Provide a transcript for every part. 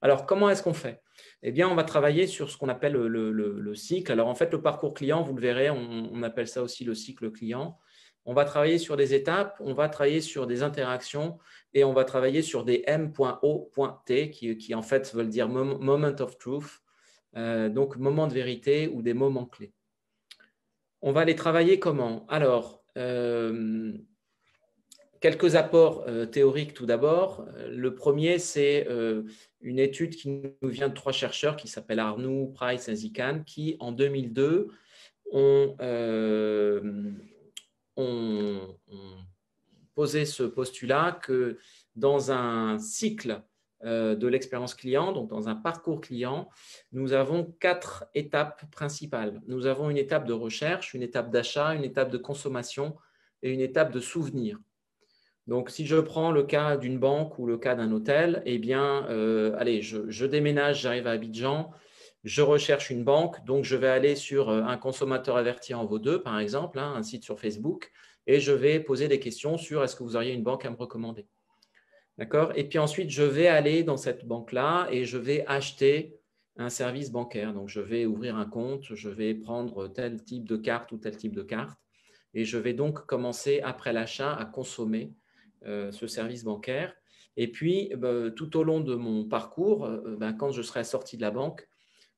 Alors, comment est-ce qu'on fait? Eh bien, on va travailler sur ce qu'on appelle le cycle. Alors, en fait, le parcours client, vous le verrez, on appelle ça aussi le cycle client. On va travailler sur des étapes, on va travailler sur des interactions et on va travailler sur des M.O.T qui en fait veulent dire Moment of Truth, donc moment de vérité ou des moments clés. On va les travailler comment? Alors, quelques apports théoriques tout d'abord. Le premier, c'est une étude qui nous vient de 3 chercheurs qui s'appellent Arnoux, Price et Zikan, qui en 2002 ont, ont posé ce postulat que dans un cycle de l'expérience client, donc dans un parcours client, nous avons 4 étapes principales. Nous avons une étape de recherche, une étape d'achat, une étape de consommation et une étape de souvenir. Donc, si je prends le cas d'une banque ou le cas d'un hôtel, eh bien, allez, je déménage, j'arrive à Abidjan, je recherche une banque, donc je vais aller sur un consommateur averti en vaut deux, par exemple, hein, un site sur Facebook, et je vais poser des questions sur est-ce que vous auriez une banque à me recommander. D'accord? Et puis ensuite, je vais aller dans cette banque-là et je vais acheter un service bancaire. Donc, je vais ouvrir un compte, je vais prendre tel type de carte ou tel type de carte, et je vais donc commencer, après l'achat, à consommer ce service bancaire. Et puis, tout au long de mon parcours, quand je serai sorti de la banque,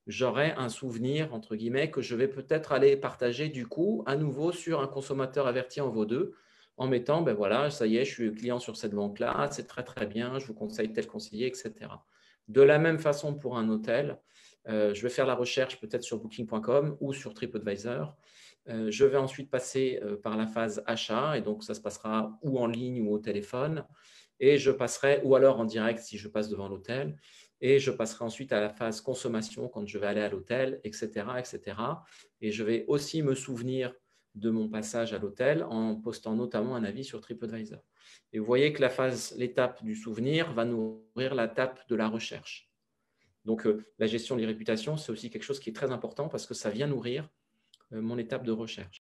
j'aurai un souvenir, entre guillemets, que je vais peut-être aller partager du coup à nouveau sur un consommateur averti en vaut deux, en mettant, ben voilà, ça y est, je suis client sur cette banque-là, c'est très très bien, je vous conseille tel conseiller, etc. De la même façon pour un hôtel, je vais faire la recherche peut-être sur booking.com ou sur TripAdvisor. Je vais ensuite passer par la phase achat, et donc ça se passera ou en ligne ou au téléphone, et je passerai, ou alors en direct si je passe devant l'hôtel, et je passerai ensuite à la phase consommation quand je vais aller à l'hôtel, etc., etc. Et je vais aussi me souvenir de mon passage à l'hôtel en postant notamment un avis sur TripAdvisor. Et vous voyez que l'étape du souvenir va nourrir l'étape de la recherche. Donc, la gestion des réputations, c'est aussi quelque chose qui est très important parce que ça vient nourrir mon étape de recherche.